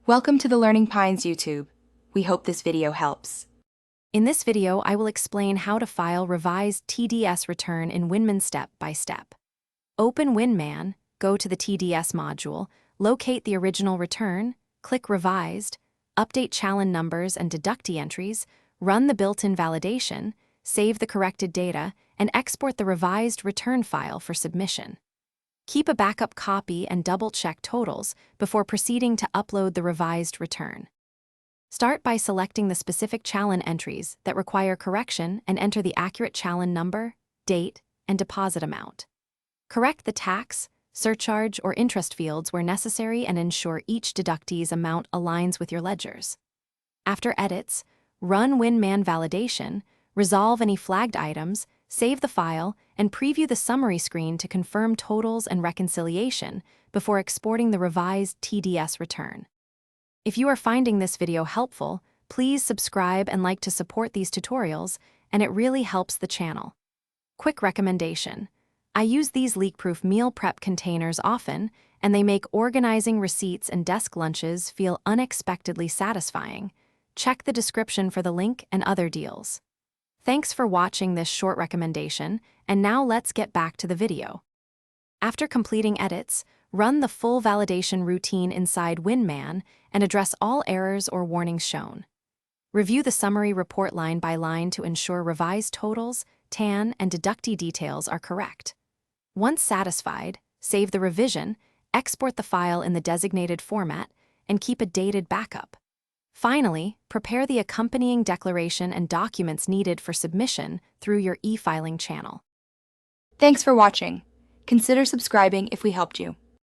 Welcome to the Learning Pines YouTube. We hope this video helps. In this video, I will explain how to file revised TDS return in Winman step by step. Open Winman, go to the TDS module, locate the original return, click Revised, update challan numbers and deductee entries, run the built-in validation, save the corrected data, and export the revised return file for submission. Keep a backup copy and double-check totals before proceeding to upload the revised return. Start by selecting the specific challan entries that require correction and enter the accurate challan number, date, and deposit amount. Correct the tax, surcharge, or interest fields where necessary and ensure each deductee's amount aligns with your ledgers. After edits, run Winman validation, resolve any flagged items, save the file, and preview the summary screen to confirm totals and reconciliation before exporting the revised TDS return. If you are finding this video helpful, please subscribe and like to support these tutorials, and it really helps the channel. Quick recommendation. I use these leak-proof meal prep containers often, and they make organizing receipts and desk lunches feel unexpectedly satisfying. Check the description for the link and other deals. Thanks for watching this short recommendation, and now let's get back to the video. After completing edits, run the full validation routine inside Winman and address all errors or warnings shown. Review the summary report line by line to ensure revised totals, TAN, and deductee details are correct. Once satisfied, save the revision, export the file in the designated format, and keep a dated backup. Finally, prepare the accompanying declaration and documents needed for submission through your e-filing channel. Thanks for watching. Consider subscribing if we helped you.